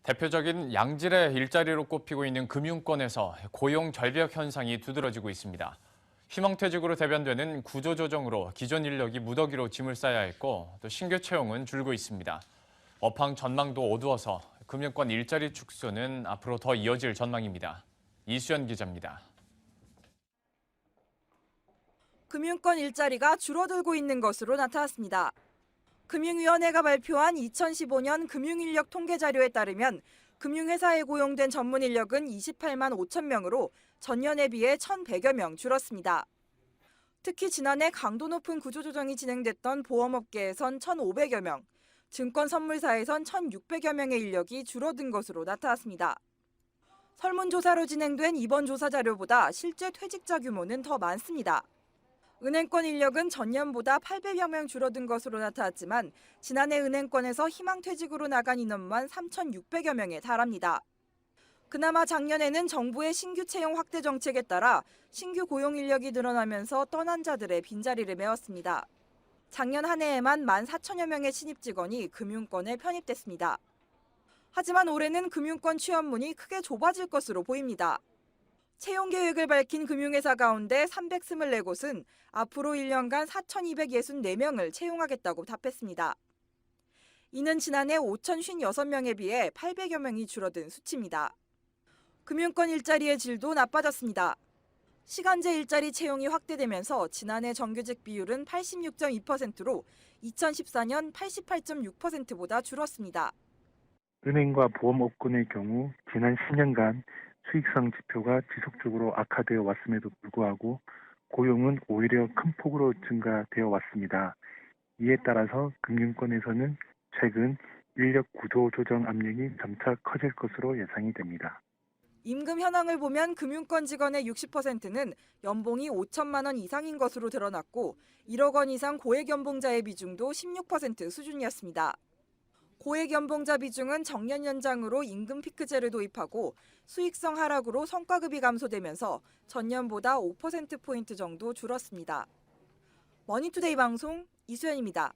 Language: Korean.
대표적인 양질의 일자리로 꼽히고 있는 금융권에서 고용 절벽 현상이 두드러지고 있습니다. 희망퇴직으로 대변되는 구조조정으로 기존 인력이 무더기로 짐을 싸야 했고 또 신규 채용은 줄고 있습니다. 업황 전망도 어두워서 금융권 일자리 축소는 앞으로 더 이어질 전망입니다. 이수연 기자입니다. 금융권 일자리가 줄어들고 있는 것으로 나타났습니다. 금융위원회가 발표한 2015년 금융인력 통계 자료에 따르면 금융회사에 고용된 전문 인력은 28만 5천 명으로 전년에 비해 1,100여 명 줄었습니다. 특히 지난해 강도 높은 구조조정이 진행됐던 보험업계에선 1,500여 명, 증권선물사에선 1,600여 명의 인력이 줄어든 것으로 나타났습니다. 설문조사로 진행된 이번 조사 자료보다 실제 퇴직자 규모는 더 많습니다. 은행권 인력은 전년보다 800여 명 줄어든 것으로 나타났지만 지난해 은행권에서 희망퇴직으로 나간 인원만 3,600여 명에 달합니다. 그나마 작년에는 정부의 신규 채용 확대 정책에 따라 신규 고용 인력이 늘어나면서 떠난 자들의 빈자리를 메웠습니다. 작년 한 해에만 14,000여 명의 신입 직원이 금융권에 편입됐습니다. 하지만 올해는 금융권 취업문이 크게 좁아질 것으로 보입니다. 채용 계획을 밝힌 금융회사 가운데 324곳은 앞으로 1년간 4,264명을 채용하겠다고 답했습니다. 이는 지난해 5,056명에 비해 800여 명이 줄어든 수치입니다. 금융권 일자리의 질도 나빠졌습니다. 시간제 일자리 채용이 확대되면서 지난해 정규직 비율은 86.2%로 2014년 88.6%보다 줄었습니다. 은행과 보험업군의 경우 지난 10년간 수익성 지표가 지속적으로 악화되어 왔음에도 불구하고 고용은 오히려 큰 폭으로 증가되어 왔습니다. 이에 따라서 금융권에서는 최근 인력 구조 조정 압력이 점차 커질 것으로 예상이 됩니다. 임금 현황을 보면 금융권 직원의 60%는 연봉이 5천만 원 이상인 것으로 드러났고 1억 원 이상 고액 연봉자의 비중도 16% 수준이었습니다. 고액 연봉자 비중은 정년 연장으로 임금 피크제를 도입하고 수익성 하락으로 성과급이 감소되면서 전년보다 5%포인트 정도 줄었습니다. 머니투데이 방송 이수연입니다.